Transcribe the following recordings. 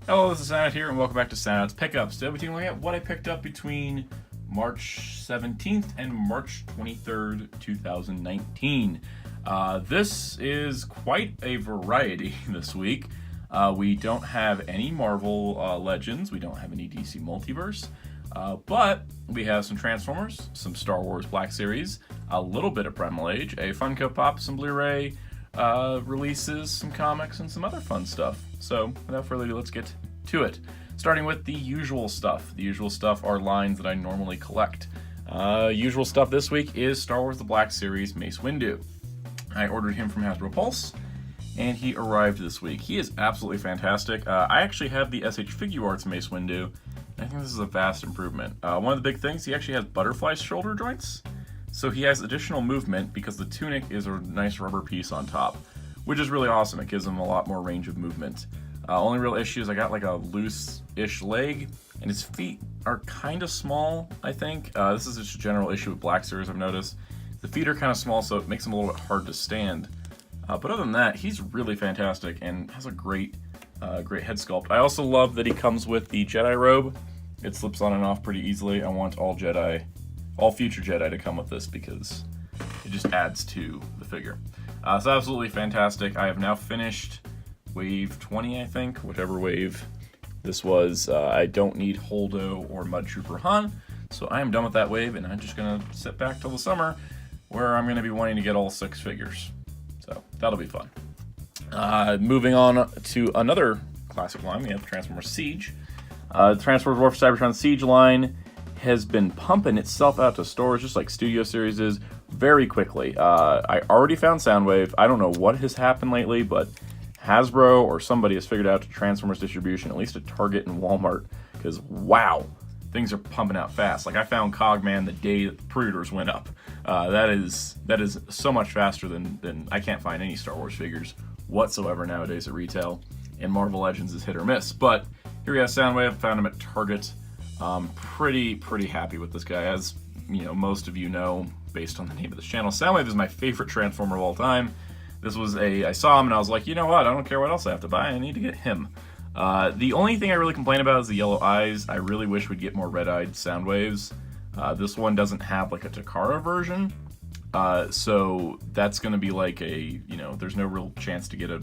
Hello, this is Soundout here, and welcome back to Soundout's Pickups. Today we're looking at what I picked up between March 17th and March 23rd, 2019. This is quite a variety this week. We don't have any Marvel Legends, we don't have any DC Multiverse, but we have some Transformers, some Star Wars Black Series, a little bit of Primal Age, a Funko Pop, some Blu-ray releases, some comics, and some other fun stuff. So, without further ado, let's get to it. Starting with the usual stuff. The usual stuff are lines that I normally collect. Usual stuff this week is Star Wars The Black Series Mace Windu. I ordered him from Hasbro Pulse, and he arrived this week. He is absolutely fantastic. I actually have the SH Figuarts Mace Windu, and I think this is a vast improvement. One of the big things, he actually has butterfly shoulder joints, so he has additional movement because the tunic is a nice rubber piece on top, which is really awesome. It gives him a lot more range of movement. Only real issue is I got like a loose-ish leg, and his feet are kind of small, I think. This is just a general issue with Black Series I've noticed. The feet are kind of small, so it makes him a little bit hard to stand. But other than that, he's really fantastic and has a great head sculpt. I also love that he comes with the Jedi robe. It slips on and off pretty easily. I want all future Jedi to come with this because it just adds to the figure. So absolutely fantastic. I have now finished wave 20, I think, whichever wave this was. I don't need Holdo or Mud Trooper Han, so I am done with that wave, and I'm just going to sit back till the summer, where I'm going to be wanting to get all 6 figures. So that'll be fun. Moving on to another classic line, we have Transformers Siege. The Transformers War for Cybertron Siege line has been pumping itself out to stores, just like Studio Series is, very quickly. I already found Soundwave. I don't know what has happened lately, but Hasbro or somebody has figured out Transformers distribution, at least at Target and Walmart, because wow, things are pumping out fast. Like, I found Cogman the day that the pre-orders went up. That is so much faster than I can't find any Star Wars figures whatsoever nowadays at retail, and Marvel Legends is hit or miss. But here we have Soundwave. Found him at Target. Pretty happy with this guy. As you know, most of you know, based on the name of this channel, Soundwave is my favorite Transformer of all time. This was I saw him and I was like, you know what, I don't care what else I have to buy, I need to get him. The only thing I really complain about is the yellow eyes. I really wish we'd get more red-eyed Soundwaves. This one doesn't have like a Takara version, so that's going to be like there's no real chance to get a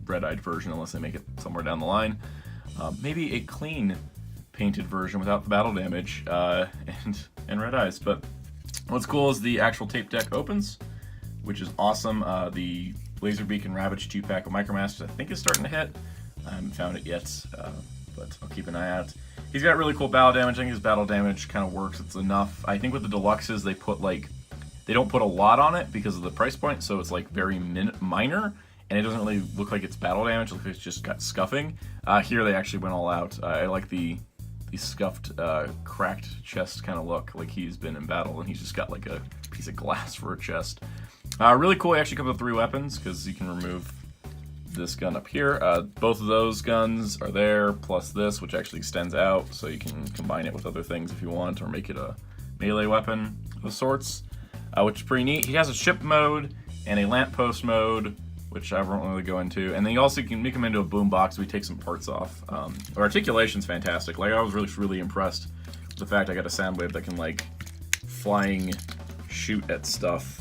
red-eyed version unless they make it somewhere down the line. Maybe a clean painted version without the battle damage and red eyes. But what's cool is the actual tape deck opens, which is awesome. The Laserbeak and Ravage 2-pack of Micromasters I think is starting to hit. I haven't found it yet, but I'll keep an eye out. He's got really cool battle damage. I think his battle damage kind of works. It's enough. I think with the deluxes they don't put a lot on it because of the price point, so it's like very minor, and it doesn't really look like it's battle damage. It looks like it's just got scuffing. Here they actually went all out. I like the scuffed, cracked chest kind of look, like he's been in battle and he's just got like a piece of glass for a chest. Really cool. He actually comes with 3 weapons because you can remove this gun up here. Both of those guns are there, plus this, which actually extends out, so you can combine it with other things if you want, or make it a melee weapon of sorts, which is pretty neat. He has a ship mode and a lamppost mode, which I won't really go into, and then you also can make him into a boombox. We take some parts off. The articulation's fantastic. Like, I was really impressed with the fact I got a Soundwave that can like flying shoot at stuff,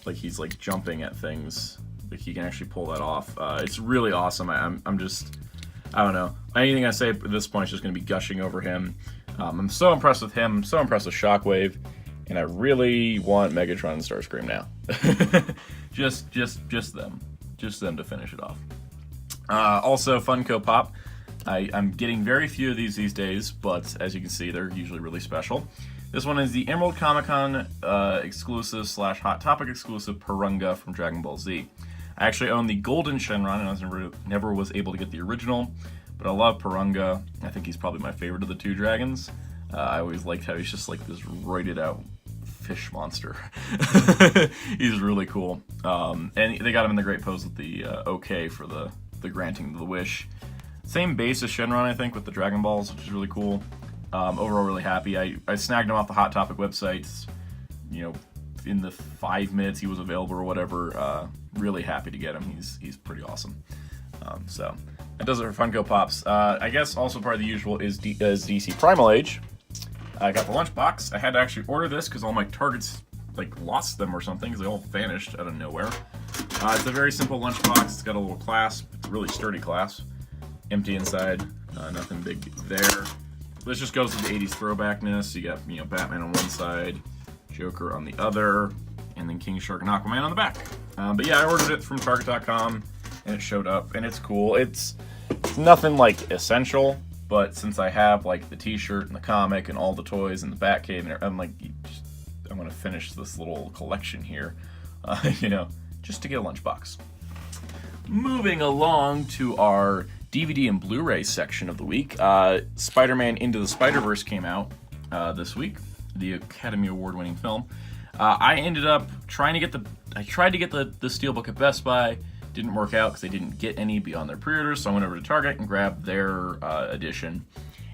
like he's like jumping at things. Like, he can actually pull that off. It's really awesome. I don't know. Anything I say at this point is just going to be gushing over him. I'm so impressed with him. I'm so impressed with Shockwave, and I really want Megatron and Starscream now. just them. Just them to finish it off. Also, Funko Pop. I'm getting very few of these days, but as you can see, they're usually really special. This one is the Emerald Comic-Con exclusive / Hot Topic exclusive Purunga from Dragon Ball Z. I actually own the Golden Shenron, and I never was able to get the original, but I love Purunga. I think he's probably my favorite of the 2 dragons. I always liked how he's just like this roided out fish monster. He's really cool. And they got him in the great pose with the OK for the granting the wish. Same base as Shenron, I think, with the Dragon Balls, which is really cool. Overall, really happy. I snagged him off the Hot Topic websites, you know, in the 5 minutes he was available or whatever. Really happy to get him. He's pretty awesome. So that does it for Funko Pops. I guess also part of the usual is DC Primal Age. I got the lunchbox. I had to actually order this because all my Targets like lost them or something because they all vanished out of nowhere. It's a very simple lunchbox. It's got a little clasp. It's a really sturdy clasp. Empty inside. Nothing big there. This just goes with the 80s throwbackness. You got, you know, Batman on one side, Joker on the other, and then King Shark and Aquaman on the back. But yeah, I ordered it from Target.com, and it showed up, and it's cool. It's nothing like essential, but since I have like the T-shirt and the comic and all the toys and the Batcave, and I'm like, I'm gonna finish this little collection here, you know, just to get a lunchbox. Moving along to our DVD and Blu-ray section of the week, Spider-Man Into the Spider-Verse came out this week, the Academy Award-winning film. I ended up trying to get the Steelbook at Best Buy. Didn't work out because they didn't get any beyond their pre-orders, so I went over to Target and grabbed their edition.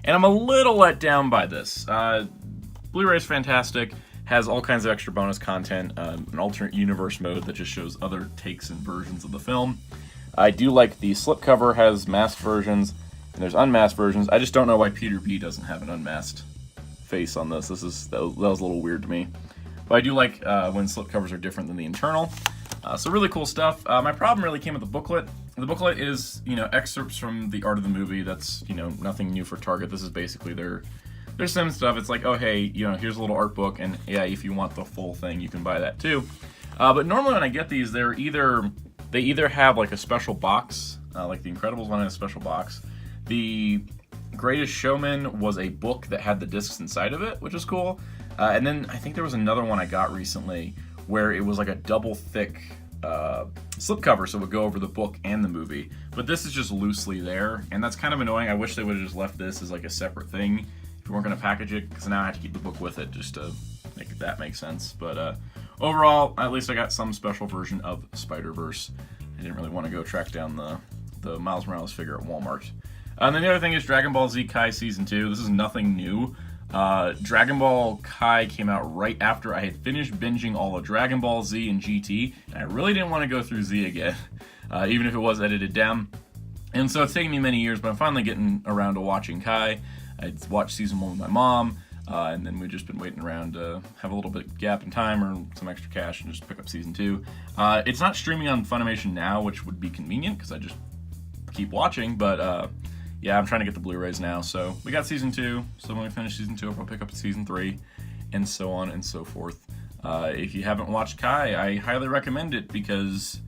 And I'm a little let down by this. Blu-ray is fantastic, has all kinds of extra bonus content, an alternate universe mode that just shows other takes and versions of the film. I do like the slipcover has masked versions, and there's unmasked versions. I just don't know why Peter B doesn't have an unmasked face on this. That was a little weird to me. But I do like when slipcovers are different than the internal. So really cool stuff. My problem really came with the booklet. The booklet is, you know, excerpts from the art of the movie. That's, you know, nothing new for Target. This is basically their sim stuff. It's like, oh hey, you know, here's a little art book, and yeah, if you want the full thing, you can buy that too. But normally when I get these, they either have like a special box, like the Incredibles one had a special box. The Greatest Showman was a book that had the discs inside of it, which is cool. And then I think there was another one I got recently where it was like a double thick slipcover, so it would go over the book and the movie. But this is just loosely there, and that's kind of annoying. I wish they would have just left this as like a separate thing if you weren't going to package it, because now I have to keep the book with it just to make that make sense. But overall, at least I got some special version of Spider-Verse. I didn't really want to go track down the Miles Morales figure at Walmart. And then the other thing is Dragon Ball Z Kai Season 2. This is nothing new. Dragon Ball Kai came out right after I had finished binging all of Dragon Ball Z and GT, and I really didn't want to go through Z again, even if it was edited down. And so it's taken me many years, but I'm finally getting around to watching Kai. I watched Season 1 with my mom, and then we've just been waiting around to have a little bit gap in time or some extra cash and just pick up Season 2. It's not streaming on Funimation now, which would be convenient because I just keep watching, but yeah, I'm trying to get the Blu-rays now. So we got Season 2, so when we finish Season 2, I'll pick up Season 3, and so on and so forth. If you haven't watched Kai, I highly recommend it because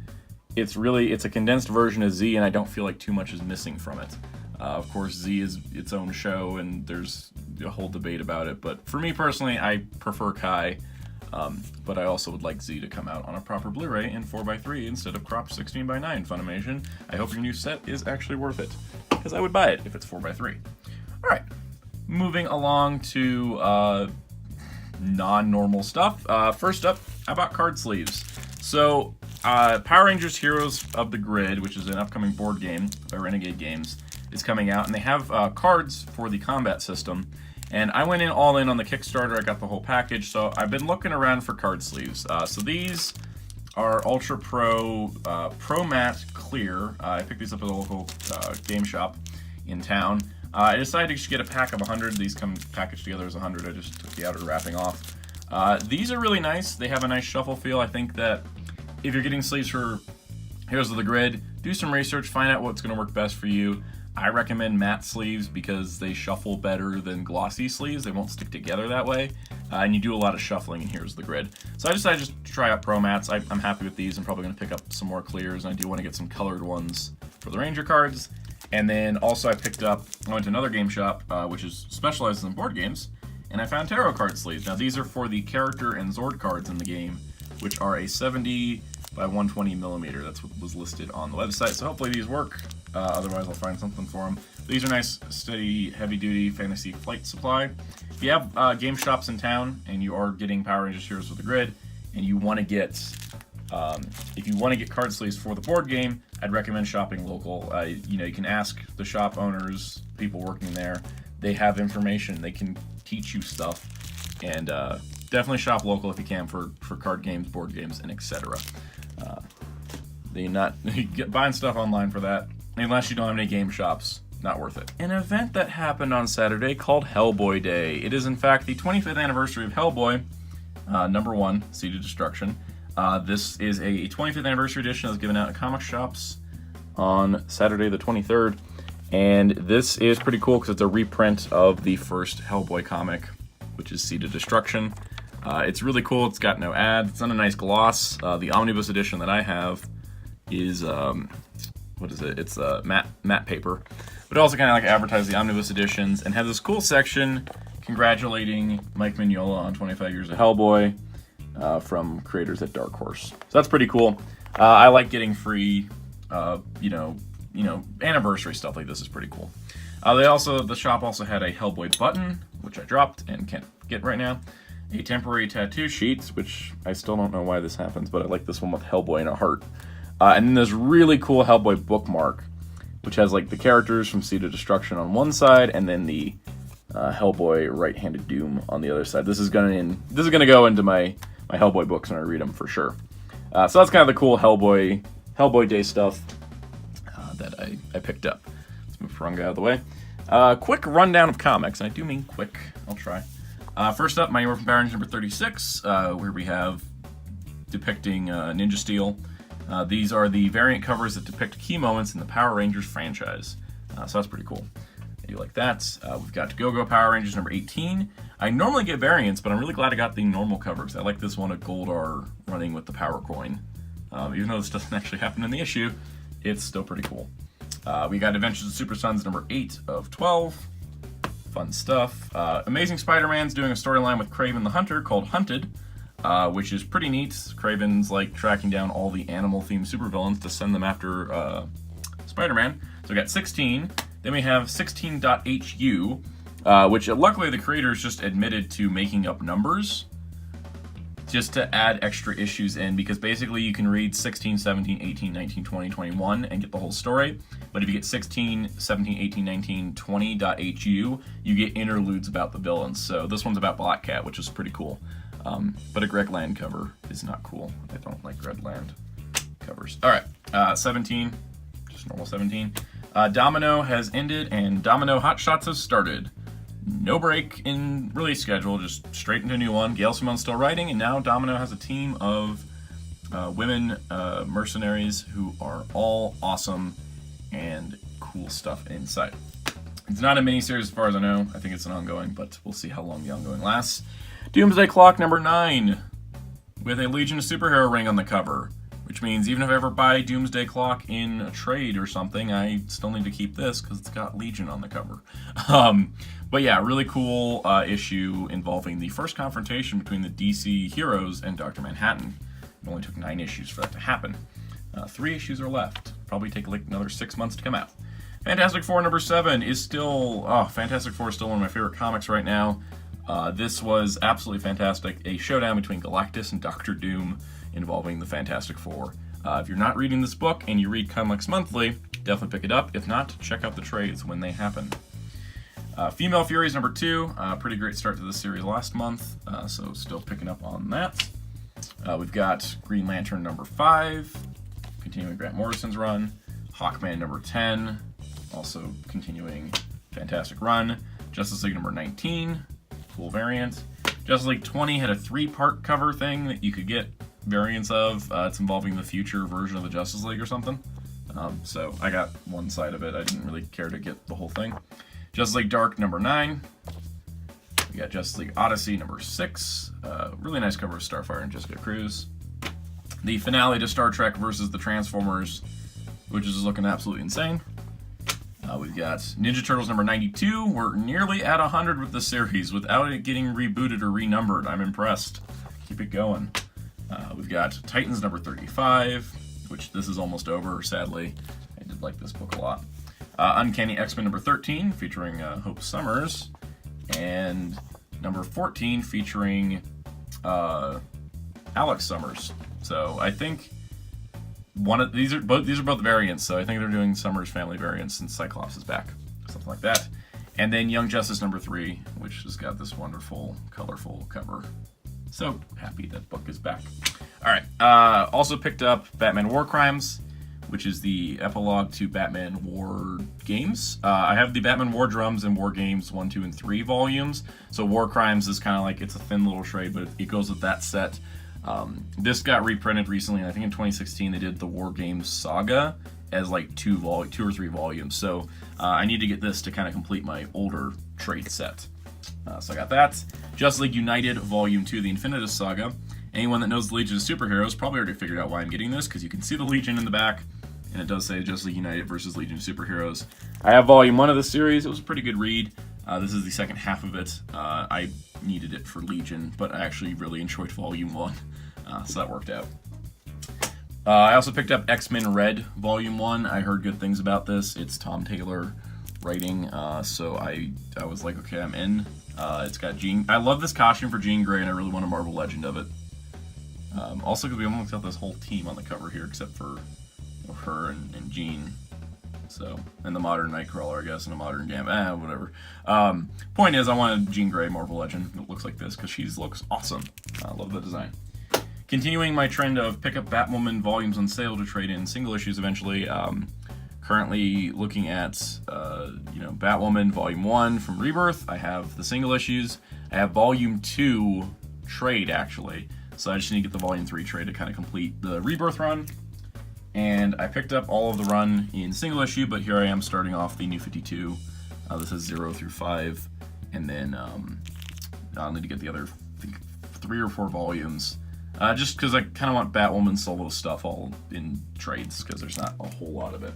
it's a condensed version of Z, and I don't feel like too much is missing from it. Of course, Z is its own show, and there's a whole debate about it. But for me personally, I prefer Kai, but I also would like Z to come out on a proper Blu-ray in 4x3 instead of cropped 16:9 Funimation. I hope your new set is actually worth it, because I would buy it if it's 4x3. All right, moving along to non-normal stuff. First up, I bought card sleeves. So Power Rangers Heroes of the Grid, which is an upcoming board game by Renegade Games, is coming out, and they have cards for the combat system. And I went in all in on the Kickstarter. I got the whole package, so I've been looking around for card sleeves. So these are Ultra Pro Pro Matte Clear. I picked these up at a local game shop in town. I decided to just get a pack of 100. These come packaged together as 100. I just took the outer wrapping off. These are really nice. They have a nice shuffle feel. I think that if you're getting sleeves for Heroes of the Grid, do some research, find out what's going to work best for you. I recommend matte sleeves because they shuffle better than glossy sleeves. They won't stick together that way, and you do a lot of shuffling in Heroes of the Grid. So I decided just to try out Pro Mattes. I'm happy with these. I'm probably going to pick up some more clears, and I do want to get some colored ones for the Ranger cards. And then also I went to another game shop, which specializes in board games, and I found tarot card sleeves. Now these are for the character and Zord cards in the game, which are a 70 by 120 millimeter. That's what was listed on the website. So hopefully these work. Otherwise, I'll find something for them. These are nice, steady, heavy-duty fantasy flight supply. If you have game shops in town and you are getting Power Rangers Heroes of the Grid, and you want to get, if you want to get card sleeves for the board game, I'd recommend shopping local. You can ask the shop owners, people working there. they have information. They can teach you stuff. And definitely shop local if you can for card games, board games, and etc. Buying stuff online for that, unless you don't have any game shops, not worth it. An event that happened on Saturday called Hellboy Day. It is in fact the 25th anniversary of Hellboy, #1, Seed of Destruction. This is a 25th anniversary edition that was given out at comic shops on Saturday the 23rd. And this is pretty cool because it's a reprint of the first Hellboy comic, which is Seed of Destruction. It's really cool. It's got no ad. It's on a nice gloss. The omnibus edition that I have is, what is it? It's matte paper. But it also kind of like advertises the omnibus editions and has this cool section congratulating Mike Mignola on 25 years of Hellboy from creators at Dark Horse. So that's pretty cool. I like getting free, anniversary stuff like this is pretty cool. The shop also had a Hellboy button, which I dropped and can't get right now. A temporary tattoo sheet, which I still don't know why this happens, but I like this one with Hellboy and a heart. And then this really cool Hellboy bookmark, which has like the characters from Seed of Destruction on one side, and then the Hellboy Right-Handed Doom on the other side. This is gonna go into my Hellboy books when I read them for sure. So that's kind of the cool Hellboy Day stuff that I picked up. Let's move Runga out of the way. Quick rundown of comics, and I do mean quick. I'll try. First up, Mighty Morphin Power Rangers number 36, where we have depicting Ninja Steel. These are the variant covers that depict key moments in the Power Rangers franchise. So that's pretty cool. I do like that. We've got Go-Go Power Rangers number 18. I normally get variants, but I'm really glad I got the normal covers. I like this one of Goldar running with the Power Coin. Even though this doesn't actually happen in the issue, it's still pretty cool. We got Adventures of Super Sons number 8 of 12. Fun stuff. Amazing Spider-Man's doing a storyline with Kraven the Hunter called Hunted, which is pretty neat. Kraven's like tracking down all the animal-themed supervillains to send them after Spider-Man. So we got 16. Then we have 16.HU, which luckily the creators just admitted to making up numbers just to add extra issues in, because basically you can read 16, 17, 18, 19, 20, 21 and get the whole story. But if you get 16, 17, 18, 19, 20.HU, you get interludes about the villains. So this one's about Black Cat, which is pretty cool. But a Greg Land cover is not cool. I don't like Greg Land covers. All right, 17, just normal 17. Domino has ended and Domino Hot Shots has started. No break in release schedule, just straight into a new one. Gail Simone's still writing, and now Domino has a team of women mercenaries who are all awesome and cool stuff inside. It's not a miniseries as far as I know. I think it's an ongoing, but we'll see how long the ongoing lasts. Doomsday Clock number 9 with a Legion of Superhero ring on the cover, which means even if I ever buy Doomsday Clock in a trade or something, I still need to keep this because it's got Legion on the cover. But yeah, really cool issue involving the first confrontation between the DC heroes and Dr. Manhattan. It only took 9 issues for that to happen. 3 issues are left. Probably take like another 6 months to come out. Fantastic Four number 7 is still... Fantastic Four is still one of my favorite comics right now. This was absolutely fantastic. A showdown between Galactus and Doctor Doom involving the Fantastic Four. If you're not reading this book and you read Comics Monthly, definitely pick it up. If not, check out the trades when they happen. Female Furies number 2, pretty great start to the series last month, so still picking up on that. We've got Green Lantern number 5, continuing Grant Morrison's run. Hawkman number 10, also continuing fantastic run. Justice League number 19, cool variant. Justice League 20 had a 3-part cover thing that you could get variants of. It's involving the future version of the Justice League or something. So I got one side of it. I didn't really care to get the whole thing. Justice League Dark number 9. We got Justice League Odyssey number 6. Really nice cover of Starfire and Jessica Cruz. The finale to Star Trek versus the Transformers, which is looking absolutely insane. We've got Ninja Turtles number 92. We're nearly at 100 with the series without it getting rebooted or renumbered. I'm impressed. Keep it going. We've got Titans number 35, which this is almost over, sadly. I did like this book a lot. Uncanny X-Men number 13, featuring Hope Summers. And number 14, featuring Alex Summers. So I think these are both variants, so I think they're doing Summers family variants since Cyclops is back. Something like that. And then Young Justice #3, which has got this wonderful, colorful cover. So happy that book is back. All right. Also picked up Batman War Crimes, which is the epilogue to Batman War Games. I have the Batman War Drums and War Games 1, 2, and 3 volumes. So War Crimes is kind of like, it's a thin little trade, but it goes with that set. This got reprinted recently, and I think in 2016 they did the War Games Saga as like 2 or 3 volumes. So I need to get this to kind of complete my older trade set. So I got that. Justice League United Volume 2, the Infinitus Saga. Anyone that knows the Legion of Superheroes probably already figured out why I'm getting this, because you can see the Legion in the back, and it does say Justice League United versus Legion of Superheroes. I have Volume 1 of the series. It was a pretty good read. This is the second half of it. I needed it for Legion, but I actually really enjoyed Volume 1, so that worked out. I also picked up X-Men Red Volume 1. I heard good things about this. It's Tom Taylor writing, so I was like, okay, I'm in. It's got Jean. I love this costume for Jean Grey, and I really want a Marvel Legend of it. Also, because we almost got this whole team on the cover here, except for her and Jean. So, and the modern Nightcrawler, I guess, and a modern Gambit, whatever. Point is, I want a Jean Grey Marvel Legend that looks like this, because she looks awesome. I love the design. Continuing my trend of pick up Batwoman volumes on sale to trade in single issues eventually. Currently looking at, Batwoman Volume 1 from Rebirth. I have the single issues. I have Volume 2 trade, actually. So I just need to get the Volume 3 trade to kind of complete the Rebirth run. And I picked up all of the run in single issue, but here I am starting off the New 52. This is 0 through 5. And then I'll need to get the other, I think, 3 or 4 volumes. Just because I kind of want Batwoman solo stuff all in trades, because there's not a whole lot of it.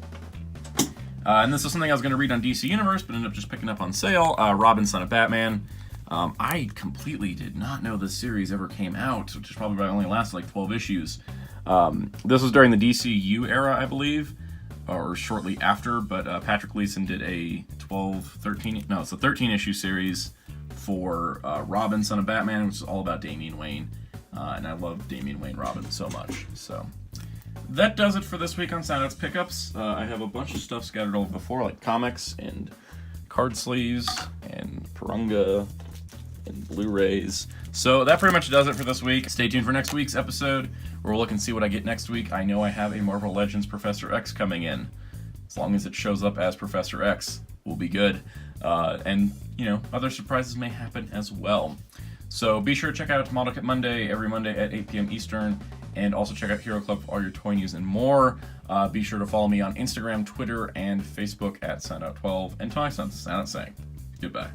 And this is something I was going to read on DC Universe, but ended up just picking up on sale. Robin, Son of Batman. I completely did not know this series ever came out, which is probably only lasted like 12 issues. This was during the DCU era, I believe, or shortly after, but Patrick Gleason did a 13 issue series for Robin, Son of Batman, which is all about Damian Wayne. And I love Damian Wayne Robin so much. So that does it for this week on Soundout's Pickups. I have a bunch of stuff scattered all over the floor, like comics and card sleeves and Purunga and Blu-rays. So that pretty much does it for this week. Stay tuned for next week's episode, where we'll look and see what I get next week. I know I have a Marvel Legends Professor X coming in. As long as it shows up as Professor X, we'll be good. And, other surprises may happen as well. So be sure to check out Model Kit Monday every Monday at 8 p.m. Eastern, and also check out Hero Club for all your toy news and more. Be sure to follow me on Instagram, Twitter, and Facebook at Soundout12. And until next time, Soundout saying goodbye.